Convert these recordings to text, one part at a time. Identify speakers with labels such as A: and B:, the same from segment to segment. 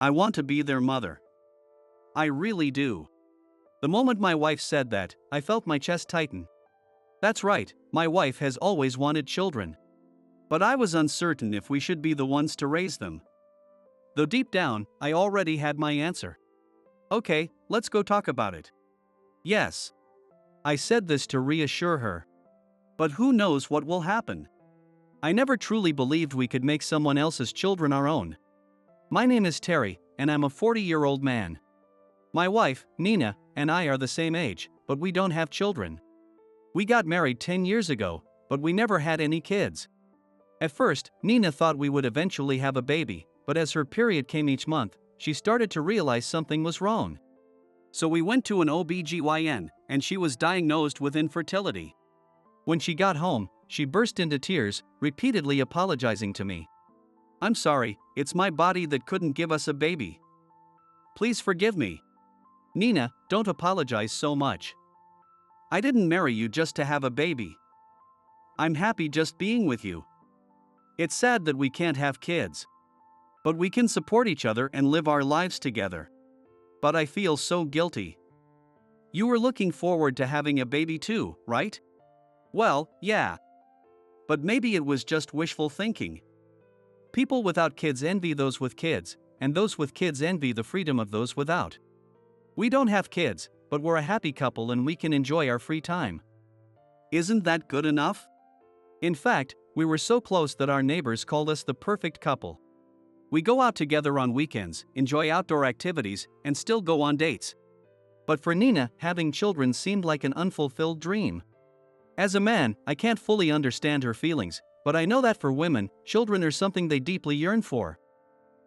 A: I want to be their mother. I really do. The moment my wife said that, I felt my chest tighten. That's right, my wife has always wanted children. But I was uncertain if we should be the ones to raise them. Though deep down, I already had my answer. Okay, let's go talk about it. Yes. I said this to reassure her. But who knows what will happen? I never truly believed we could make someone else's children our own. My name is Terry, and I'm a 40-year-old man. My wife, Nina, and I are the same age, but we don't have children. We got married 10 years ago, but we never had any kids. At first, Nina thought we would eventually have a baby, but as her period came each month, she started to realize something was wrong. So we went to an OB/GYN, and she was diagnosed with infertility. When she got home, she burst into tears, repeatedly apologizing to me. I'm sorry, it's my body that couldn't give us a baby. Please forgive me. Nina, don't apologize so much. I didn't marry you just to have a baby. I'm happy just being with you. It's sad that we can't have kids. But we can support each other and live our lives together. But I feel so guilty. You were looking forward to having a baby too, right? Well, yeah. But maybe it was just wishful thinking. People without kids envy those with kids, and those with kids envy the freedom of those without. We don't have kids, but we're a happy couple and we can enjoy our free time. Isn't that good enough? In fact, we were so close that our neighbors called us the perfect couple. We go out together on weekends, enjoy outdoor activities, and still go on dates. But for Nina, having children seemed like an unfulfilled dream. As a man, I can't fully understand her feelings, but I know that for women, children are something they deeply yearn for.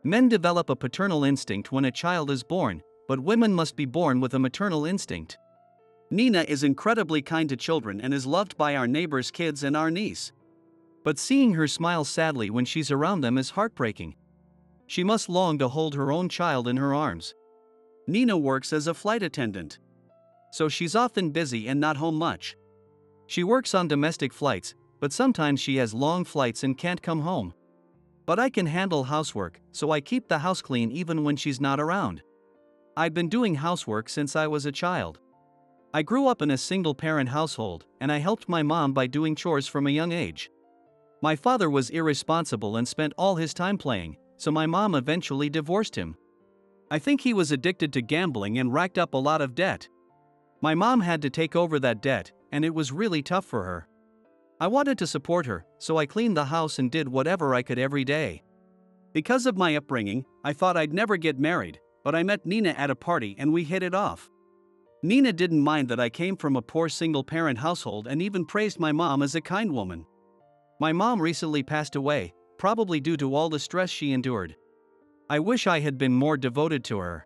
A: Men develop a paternal instinct when a child is born, but women must be born with a maternal instinct. Nina is incredibly kind to children and is loved by our neighbors' kids and our niece. But seeing her smile sadly when she's around them is heartbreaking. She must long to hold her own child in her arms. Nina works as a flight attendant. So she's often busy and not home much. She works on domestic flights, but sometimes she has long flights and can't come home. But I can handle housework, so I keep the house clean even when she's not around. I've been doing housework since I was a child. I grew up in a single-parent household, and I helped my mom by doing chores from a young age. My father was irresponsible and spent all his time playing, so my mom eventually divorced him. I think he was addicted to gambling and racked up a lot of debt. My mom had to take over that debt, and it was really tough for her. I wanted to support her, so I cleaned the house and did whatever I could every day. Because of my upbringing, I thought I'd never get married, but I met Nina at a party and we hit it off. Nina didn't mind that I came from a poor single-parent household and even praised my mom as a kind woman. My mom recently passed away, probably due to all the stress she endured. I wish I had been more devoted to her.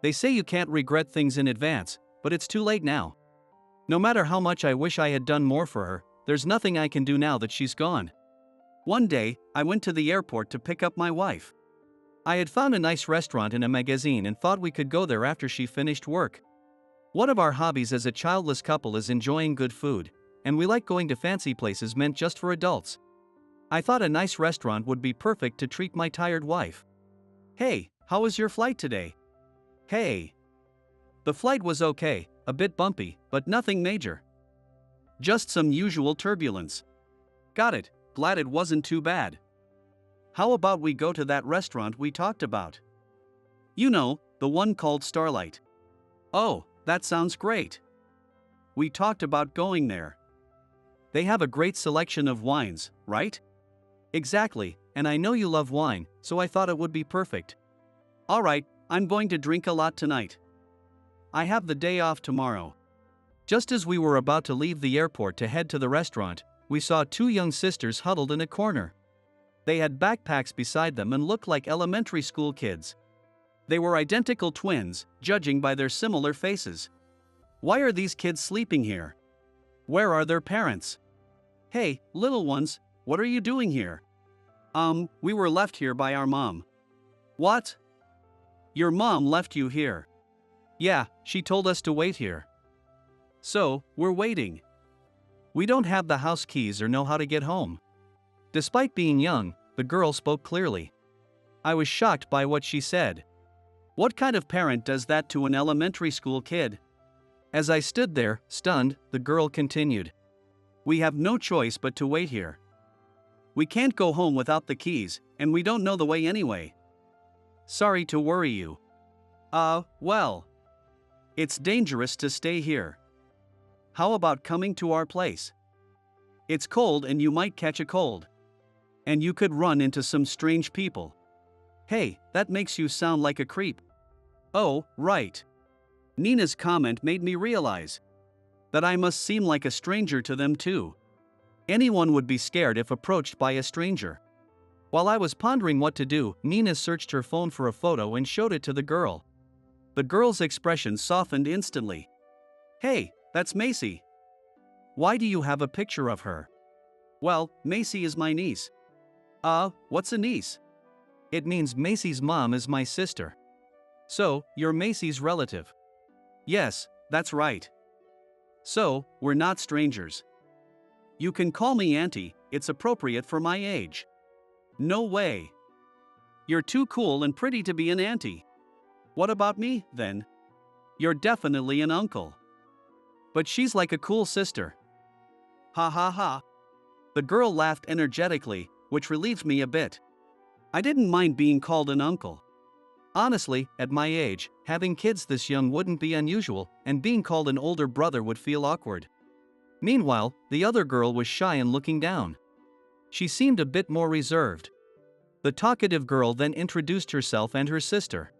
A: They say you can't regret things in advance, but it's too late now. No matter how much I wish I had done more for her, there's nothing I can do now that she's gone. One day, I went to the airport to pick up my wife. I had found a nice restaurant in a magazine and thought we could go there after she finished work. One of our hobbies as a childless couple is enjoying good food, and we like going to fancy places meant just for adults. I thought a nice restaurant would be perfect to treat my tired wife. Hey, how was your flight today? Hey. The flight was okay, a bit bumpy, but nothing major. Just some usual turbulence. Got it, glad it wasn't too bad. How about we go to that restaurant we talked about? You know, the one called Starlight. Oh, that sounds great. We talked about going there. They have a great selection of wines, right? Exactly, and I know you love wine, so I thought it would be perfect. Alright, I'm going to drink a lot tonight. I have the day off tomorrow. Just as we were about to leave the airport to head to the restaurant, we saw two young sisters huddled in a corner. They had backpacks beside them and looked like elementary school kids. They were identical twins, judging by their similar faces. Why are these kids sleeping here? Where are their parents? Hey, little ones, what are you doing here? We were left here by our mom. What? Your mom left you here? Yeah, she told us to wait here. So, we're waiting. We don't have the house keys or know how to get home. Despite being young, the girl spoke clearly. I was shocked by what she said. What kind of parent does that to an elementary school kid? As I stood there, stunned, the girl continued. We have no choice but to wait here. We can't go home without the keys, and we don't know the way anyway. Sorry to worry you. Well. It's dangerous to stay here. How about coming to our place? It's cold and you might catch a cold. And you could run into some strange people. Hey, that makes you sound like a creep. Oh, right. Nina's comment made me realize that I must seem like a stranger to them too. Anyone would be scared if approached by a stranger. While I was pondering what to do, Nina searched her phone for a photo and showed it to the girl. The girl's expression softened instantly. Hey, that's Macy. Why do you have a picture of her? Well, Macy is my niece. What's a niece? It means Macy's mom is my sister. So, you're Macy's relative. Yes, that's right. So, we're not strangers. You can call me Auntie, it's appropriate for my age. No way. You're too cool and pretty to be an auntie. What about me, then? You're definitely an uncle. But she's like a cool sister. Ha ha ha. The girl laughed energetically, which relieved me a bit. I didn't mind being called an uncle. Honestly, at my age, having kids this young wouldn't be unusual, and being called an older brother would feel awkward. Meanwhile, the other girl was shy and looking down. She seemed a bit more reserved. The talkative girl then introduced herself and her sister.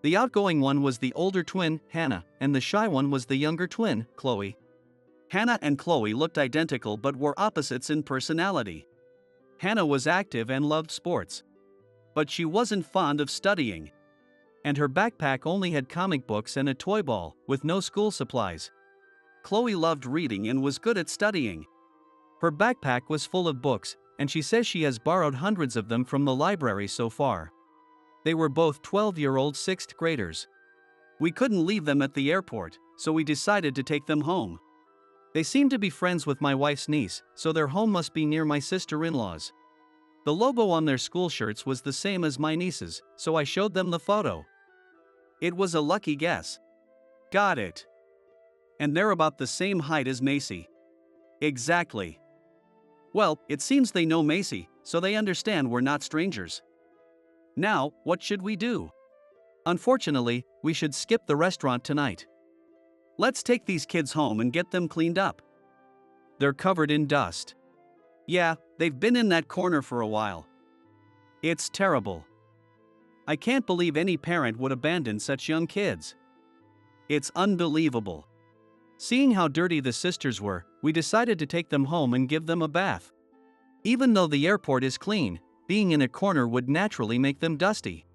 A: The outgoing one was the older twin, Hannah, and the shy one was the younger twin, Chloe. Hannah and Chloe looked identical but were opposites in personality. Hannah was active and loved sports. But she wasn't fond of studying. And her backpack only had comic books and a toy ball, with no school supplies. Chloe loved reading and was good at studying. Her backpack was full of books, and she says she has borrowed hundreds of them from the library so far. They were both 12-year-old 6th graders. We couldn't leave them at the airport, so we decided to take them home. They seem to be friends with my wife's niece, so their home must be near my sister-in-law's. The logo on their school shirts was the same as my niece's, so I showed them the photo. It was a lucky guess. Got it. And they're about the same height as Macy. Exactly. Well, it seems they know Macy, so they understand we're not strangers. Now, what should we do? Unfortunately, we should skip the restaurant tonight. Let's take these kids home and get them cleaned up. They're covered in dust. Yeah, they've been in that corner for a while. It's terrible. I can't believe any parent would abandon such young kids. It's unbelievable. Seeing how dirty the sisters were, we decided to take them home and give them a bath. Even though the airport is clean, being in a corner would naturally make them dusty.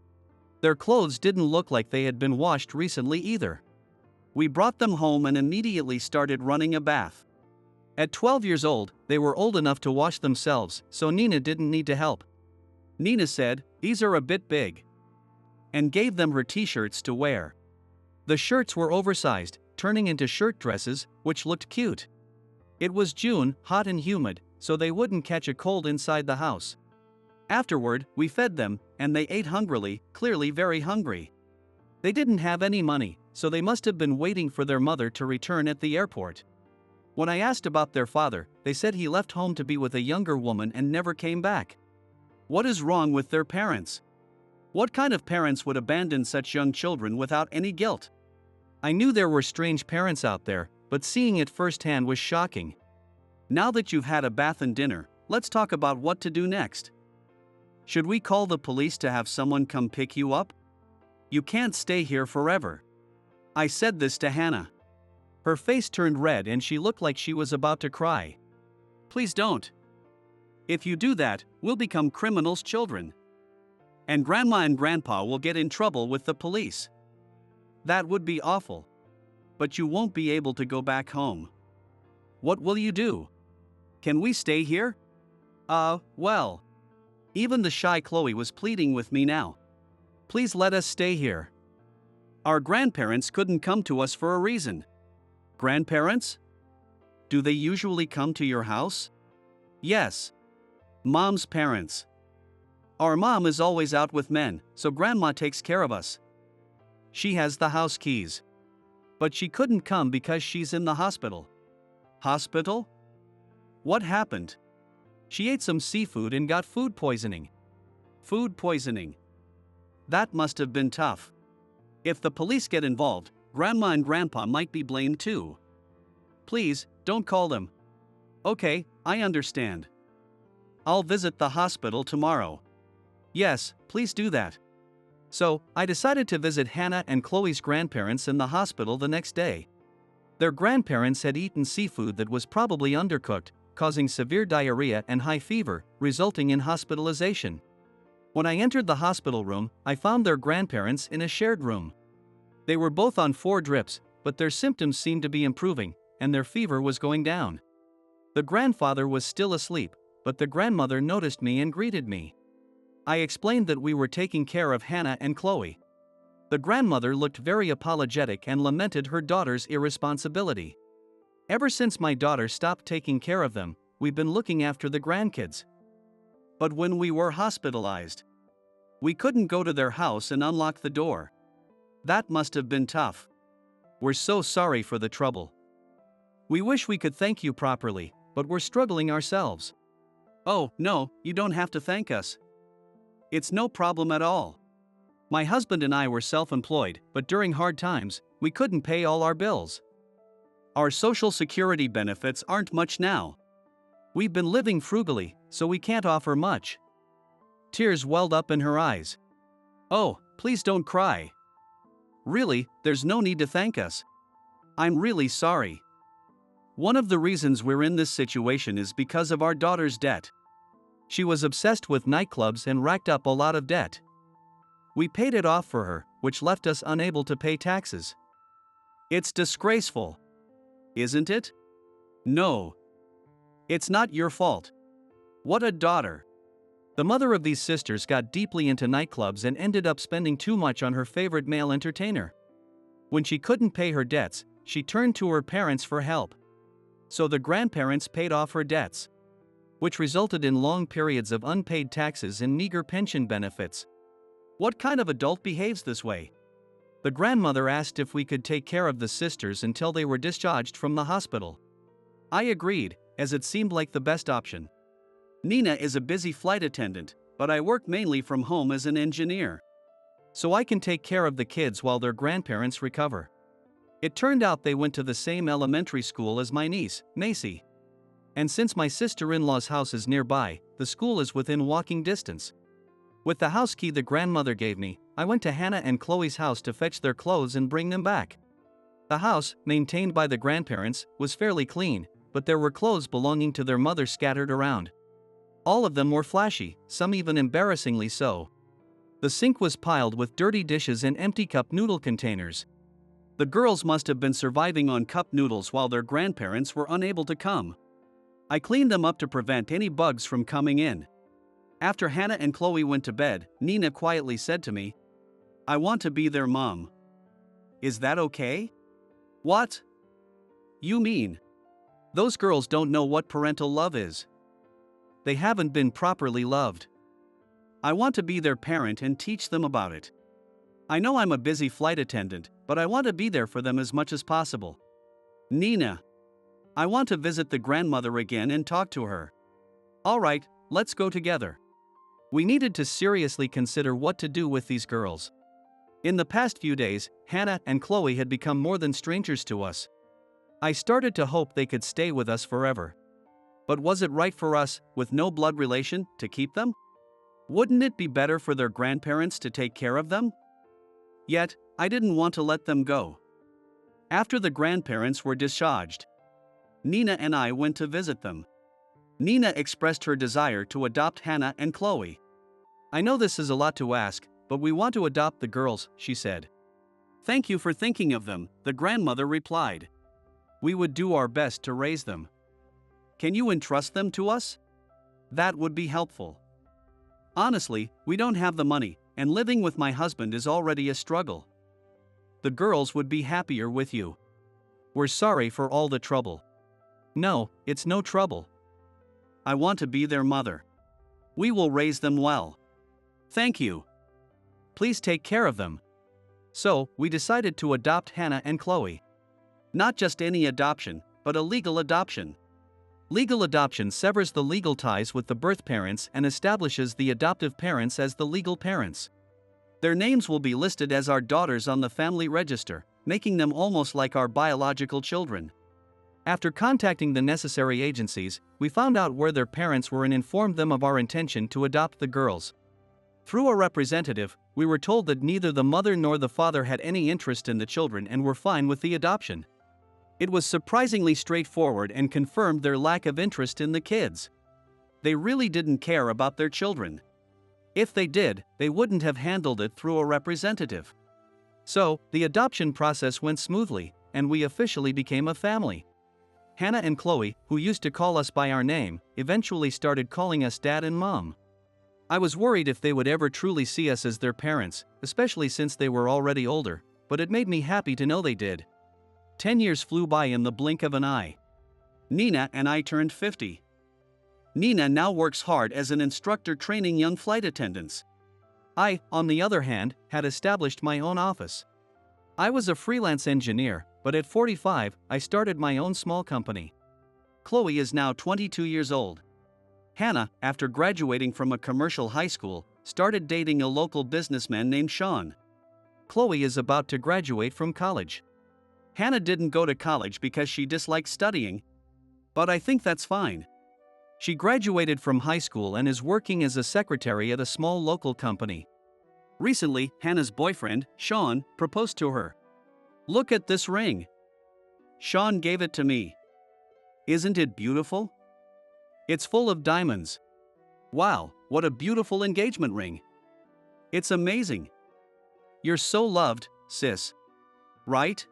A: Their clothes didn't look like they had been washed recently either. We brought them home and immediately started running a bath. At 12 years old, they were old enough to wash themselves, so Nina didn't need to help. Nina said, "These are a bit big," and gave them her t-shirts to wear. The shirts were oversized, turning into shirt dresses, which looked cute. It was June, hot and humid, so they wouldn't catch a cold inside the house. Afterward, we fed them, and they ate hungrily, clearly very hungry. They didn't have any money, so they must have been waiting for their mother to return at the airport. When I asked about their father, they said he left home to be with a younger woman and never came back. What is wrong with their parents? What kind of parents would abandon such young children without any guilt? I knew there were strange parents out there, but seeing it firsthand was shocking. Now that you've had a bath and dinner, let's talk about what to do next. Should we call the police to have someone come pick you up? You can't stay here forever. I said this to Hannah. Her face turned red and she looked like she was about to cry. Please don't. If you do that, we'll become criminals' children. And Grandma and Grandpa will get in trouble with the police. That would be awful. But you won't be able to go back home. What will you do? Can we stay here? Well. Even the shy Chloe was pleading with me now. Please let us stay here. Our grandparents couldn't come to us for a reason. Grandparents? Do they usually come to your house? Yes. Mom's parents. Our mom is always out with men, so Grandma takes care of us. She has the house keys. But she couldn't come because she's in the hospital. Hospital? What happened? She ate some seafood and got food poisoning. Food poisoning. That must have been tough. If the police get involved, Grandma and Grandpa might be blamed too. Please, don't call them. Okay, I understand. I'll visit the hospital tomorrow. Yes, please do that. So, I decided to visit Hannah and Chloe's grandparents in the hospital the next day. Their grandparents had eaten seafood that was probably undercooked, causing severe diarrhea and high fever, resulting in hospitalization. When I entered the hospital room, I found their grandparents in a shared room. They were both on 4 drips, but their symptoms seemed to be improving, and their fever was going down. The grandfather was still asleep, but the grandmother noticed me and greeted me. I explained that we were taking care of Hannah and Chloe. The grandmother looked very apologetic and lamented her daughter's irresponsibility. Ever since my daughter stopped taking care of them, we've been looking after the grandkids. But when we were hospitalized, we couldn't go to their house and unlock the door. That must have been tough. We're so sorry for the trouble. We wish we could thank you properly, but we're struggling ourselves. Oh, no, you don't have to thank us. It's no problem at all. My husband and I were self-employed, but during hard times, we couldn't pay all our bills. Our Social Security benefits aren't much now. We've been living frugally, so we can't offer much. Tears welled up in her eyes. Oh, please don't cry. Really, there's no need to thank us. I'm really sorry. One of the reasons we're in this situation is because of our daughter's debt. She was obsessed with nightclubs and racked up a lot of debt. We paid it off for her, which left us unable to pay taxes. It's disgraceful. Isn't it? No. It's not your fault. What a daughter. The mother of these sisters got deeply into nightclubs and ended up spending too much on her favorite male entertainer. When she couldn't pay her debts, she turned to her parents for help. So the grandparents paid off her debts, which resulted in long periods of unpaid taxes and meager pension benefits. What kind of adult behaves this way? The grandmother asked if we could take care of the sisters until they were discharged from the hospital. I agreed, as it seemed like the best option. Nina is a busy flight attendant, but I work mainly from home as an engineer. So I can take care of the kids while their grandparents recover. It turned out they went to the same elementary school as my niece, Macy. And since my sister-in-law's house is nearby, the school is within walking distance. With the house key the grandmother gave me, I went to Hannah and Chloe's house to fetch their clothes and bring them back. The house, maintained by the grandparents, was fairly clean, but there were clothes belonging to their mother scattered around. All of them were flashy, some even embarrassingly so. The sink was piled with dirty dishes and empty cup noodle containers. The girls must have been surviving on cup noodles while their grandparents were unable to come. I cleaned them up to prevent any bugs from coming in. After Hannah and Chloe went to bed, Nina quietly said to me, "I want to be their mom." Is that okay? What? You mean? Those girls don't know what parental love is. They haven't been properly loved. I want to be their parent and teach them about it. I know I'm a busy flight attendant, but I want to be there for them as much as possible. Nina. I want to visit the grandmother again and talk to her. All right, let's go together. We needed to seriously consider what to do with these girls. In the past few days, Hannah and Chloe had become more than strangers to us. I started to hope they could stay with us forever. But was it right for us, with no blood relation, to keep them? Wouldn't it be better for their grandparents to take care of them? Yet, I didn't want to let them go. After the grandparents were discharged, Nina and I went to visit them. Nina expressed her desire to adopt Hannah and Chloe. I know this is a lot to ask, but we want to adopt the girls, she said. Thank you for thinking of them, the grandmother replied. We would do our best to raise them. Can you entrust them to us? That would be helpful. Honestly, we don't have the money, and living with my husband is already a struggle. The girls would be happier with you. We're sorry for all the trouble. No, it's no trouble. I want to be their mother. We will raise them well. Thank you. Please take care of them. So, we decided to adopt Hannah and Chloe. Not just any adoption, but a legal adoption. Legal adoption severs the legal ties with the birth parents and establishes the adoptive parents as the legal parents. Their names will be listed as our daughters on the family register, making them almost like our biological children. After contacting the necessary agencies, we found out where their parents were and informed them of our intention to adopt the girls. Through a representative, we were told that neither the mother nor the father had any interest in the children and were fine with the adoption. It was surprisingly straightforward and confirmed their lack of interest in the kids. They really didn't care about their children. If they did, they wouldn't have handled it through a representative. So, the adoption process went smoothly, and we officially became a family. Hannah and Chloe, who used to call us by our name, eventually started calling us Dad and Mom. I was worried if they would ever truly see us as their parents, especially since they were already older, but it made me happy to know they did. 10 years flew by in the blink of an eye. Nina and I turned 50. Nina now works hard as an instructor training young flight attendants. I, on the other hand, had established my own office. I was a freelance engineer, but at 45, I started my own small company. Chloe is now 22 years old. Hannah, after graduating from a commercial high school, started dating a local businessman named Sean. Chloe is about to graduate from college. Hannah didn't go to college because she disliked studying, but I think that's fine. She graduated from high school and is working as a secretary at a small local company. Recently, Hannah's boyfriend, Sean, proposed to her. Look at this ring. Sean gave it to me. Isn't it beautiful? It's full of diamonds. Wow, what a beautiful engagement ring. It's amazing. You're so loved, sis. Right?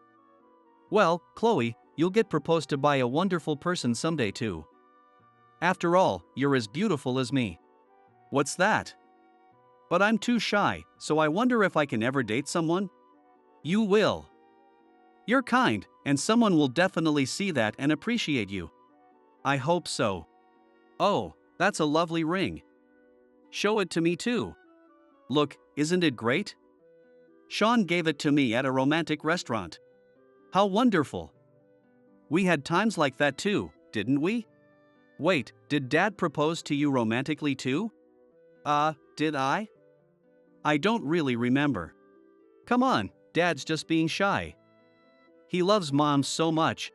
A: Well, Chloe, you'll get proposed to by a wonderful person someday too. After all, you're as beautiful as me. What's that? But I'm too shy, so I wonder if I can ever date someone? You will. You're kind, and someone will definitely see that and appreciate you. I hope so. Oh, that's a lovely ring. Show it to me too. Look, isn't it great? Sean gave it to me at a romantic restaurant. How wonderful. We had times like that too, didn't we? Wait, did Dad propose to you romantically too? Did I? I don't really remember. Come on, Dad's just being shy. He loves Mom so much.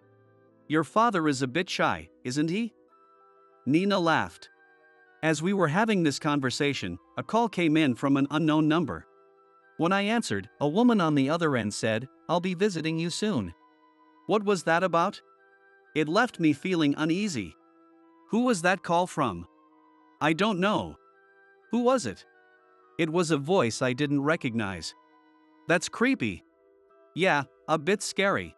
A: Your father is a bit shy, isn't he? Nina laughed. As we were having this conversation, a call came in from an unknown number. When I answered, a woman on the other end said, "I'll be visiting you soon." What was that about? It left me feeling uneasy. Who was that call from? I don't know. Who was it? It was a voice I didn't recognize. That's creepy. Yeah, a bit scary.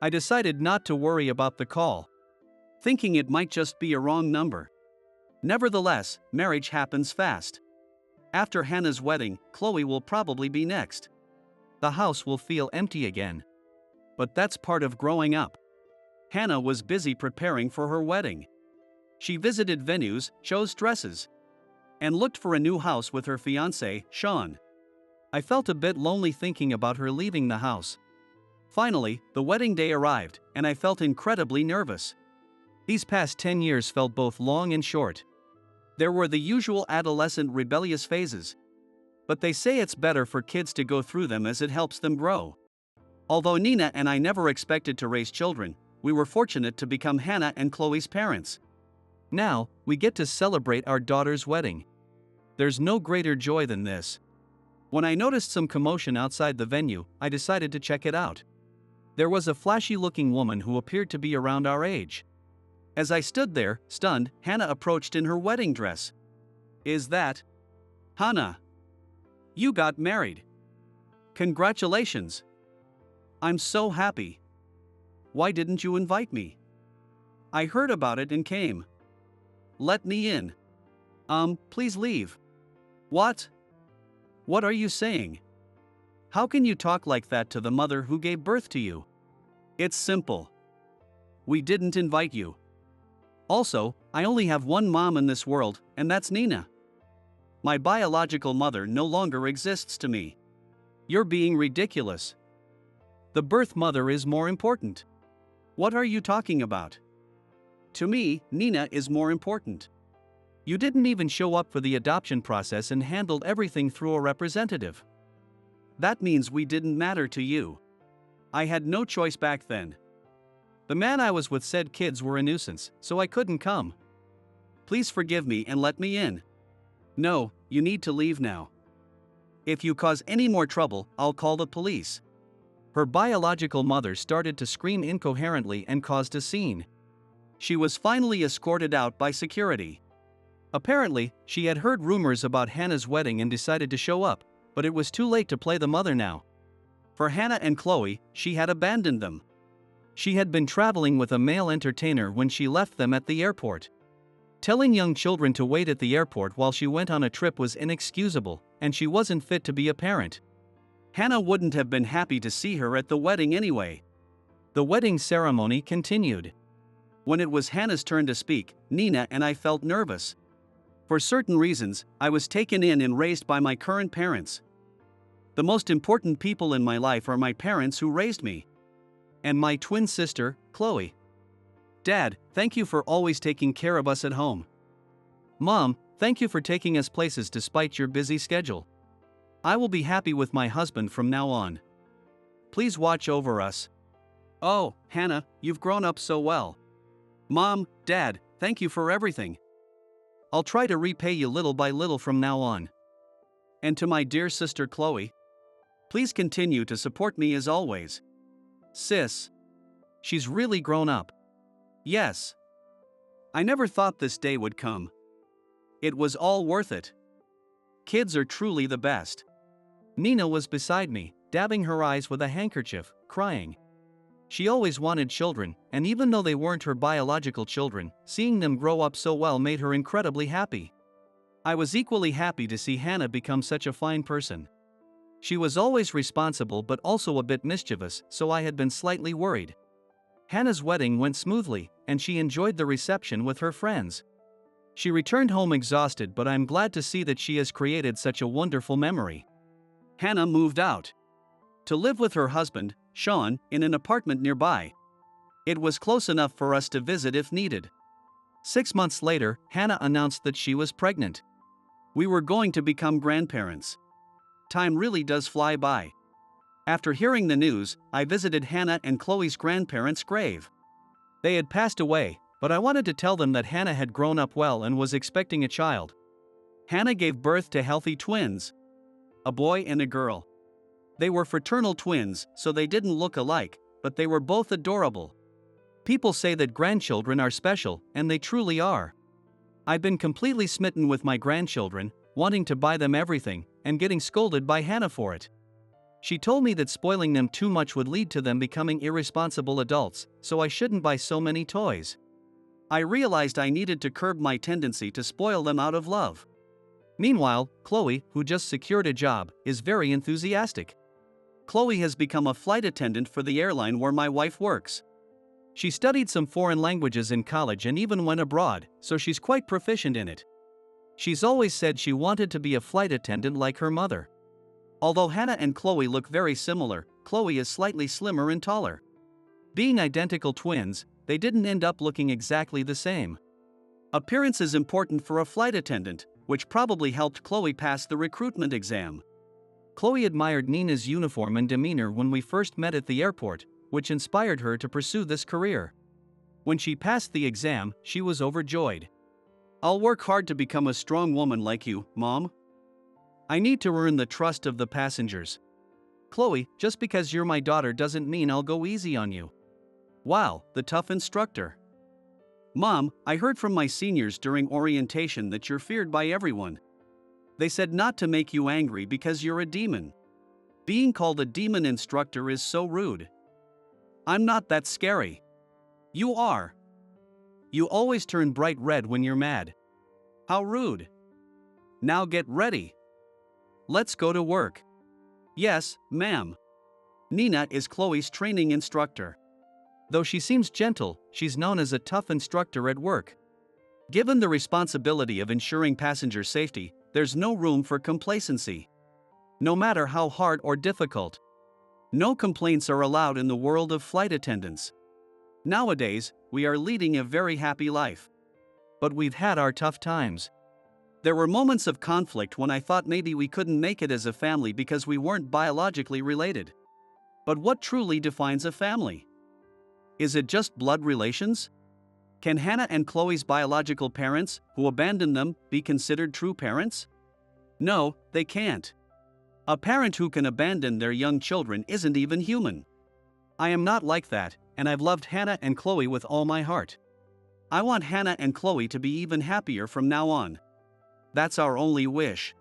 A: I decided not to worry about the call, thinking it might just be a wrong number. Nevertheless, marriage happens fast. After Hannah's wedding, Chloe will probably be next. The house will feel empty again. But that's part of growing up. Hannah was busy preparing for her wedding. She visited venues, chose dresses, and looked for a new house with her fiancé, Sean. I felt a bit lonely thinking about her leaving the house. Finally, the wedding day arrived, and I felt incredibly nervous. These past 10 years felt both long and short. There were the usual adolescent rebellious phases, but they say it's better for kids to go through them as it helps them grow. Although Nina and I never expected to raise children, we were fortunate to become Hannah and Chloe's parents. Now, we get to celebrate our daughter's wedding. There's no greater joy than this. When I noticed some commotion outside the venue, I decided to check it out. There was a flashy-looking woman who appeared to be around our age. As I stood there, stunned, Hannah approached in her wedding dress. Is that Hannah? You got married. Congratulations. I'm so happy. Why didn't you invite me? I heard about it and came. Let me in. Please leave. What? What are you saying? How can you talk like that to the mother who gave birth to you? It's simple. We didn't invite you. Also, I only have one mom in this world, and that's Nina. My biological mother no longer exists to me. You're being ridiculous. The birth mother is more important. What are you talking about? To me, Nina is more important. You didn't even show up for the adoption process and handled everything through a representative. That means we didn't matter to you. I had no choice back then. The man I was with said kids were a nuisance, so I couldn't come. Please forgive me and let me in. No, you need to leave now. If you cause any more trouble, I'll call the police. Her biological mother started to scream incoherently and caused a scene. She was finally escorted out by security. Apparently, she had heard rumors about Hannah's wedding and decided to show up, but it was too late to play the mother now. For Hannah and Chloe, she had abandoned them. She had been traveling with a male entertainer when she left them at the airport. Telling young children to wait at the airport while she went on a trip was inexcusable, and she wasn't fit to be a parent. Hannah wouldn't have been happy to see her at the wedding anyway. The wedding ceremony continued. When it was Hannah's turn to speak, Nina and I felt nervous. For certain reasons, I was taken in and raised by my current parents. The most important people in my life are my parents who raised me. And my twin sister, Chloe. Dad, thank you for always taking care of us at home. Mom, thank you for taking us places despite your busy schedule. I will be happy with my husband from now on. Please watch over us. Oh, Hannah, you've grown up so well. Mom, Dad, thank you for everything. I'll try to repay you little by little from now on. And to my dear sister Chloe, please continue to support me as always. Sis. She's really grown up. Yes. I never thought this day would come. It was all worth it. Kids are truly the best. Nina was beside me, dabbing her eyes with a handkerchief, crying. She always wanted children, and even though they weren't her biological children, seeing them grow up so well made her incredibly happy. I was equally happy to see Hannah become such a fine person. She was always responsible but also a bit mischievous, so I had been slightly worried. Hannah's wedding went smoothly, and she enjoyed the reception with her friends. She returned home exhausted, but I'm glad to see that she has created such a wonderful memory. Hannah moved out to live with her husband, Sean, in an apartment nearby. It was close enough for us to visit if needed. 6 months later, Hannah announced that she was pregnant. We were going to become grandparents. Time really does fly by. After hearing the news, I visited Hannah and Chloe's grandparents' grave. They had passed away, but I wanted to tell them that Hannah had grown up well and was expecting a child. Hannah gave birth to healthy twins, a boy and a girl. They were fraternal twins, so they didn't look alike, but they were both adorable. People say that grandchildren are special, and they truly are. I've been completely smitten with my grandchildren, wanting to buy them everything, and getting scolded by Hannah for it. She told me that spoiling them too much would lead to them becoming irresponsible adults, so I shouldn't buy so many toys. I realized I needed to curb my tendency to spoil them out of love. Meanwhile, Chloe, who just secured a job, is very enthusiastic. Chloe has become a flight attendant for the airline where my wife works. She studied some foreign languages in college and even went abroad, so she's quite proficient in it. She's always said she wanted to be a flight attendant like her mother. Although Hannah and Chloe look very similar, Chloe is slightly slimmer and taller. Being identical twins, they didn't end up looking exactly the same. Appearance is important for a flight attendant, which probably helped Chloe pass the recruitment exam. Chloe admired Nina's uniform and demeanor when we first met at the airport, which inspired her to pursue this career. When she passed the exam, she was overjoyed. I'll work hard to become a strong woman like you, Mom. I need to earn the trust of the passengers. Chloe, just because you're my daughter doesn't mean I'll go easy on you. Wow, the tough instructor. Mom, I heard from my seniors during orientation that you're feared by everyone. They said not to make you angry because you're a demon. Being called a demon instructor is so rude. I'm not that scary. You are. You always turn bright red when you're mad. How rude. Now get ready. Let's go to work. Yes, ma'am. Nina is Chloe's training instructor. Though she seems gentle, she's known as a tough instructor at work. Given the responsibility of ensuring passenger safety, there's no room for complacency. no matter how hard or difficult. No complaints are allowed in the world of flight attendants. Nowadays, we are leading a very happy life. But we've had our tough times. There were moments of conflict when I thought maybe we couldn't make it as a family because we weren't biologically related. But what truly defines a family? Is it just blood relations? Can Hannah and Chloe's biological parents, who abandoned them, be considered true parents? No, they can't. A parent who can abandon their young children isn't even human. I am not like that, and I've loved Hannah and Chloe with all my heart. I want Hannah and Chloe to be even happier from now on. That's our only wish.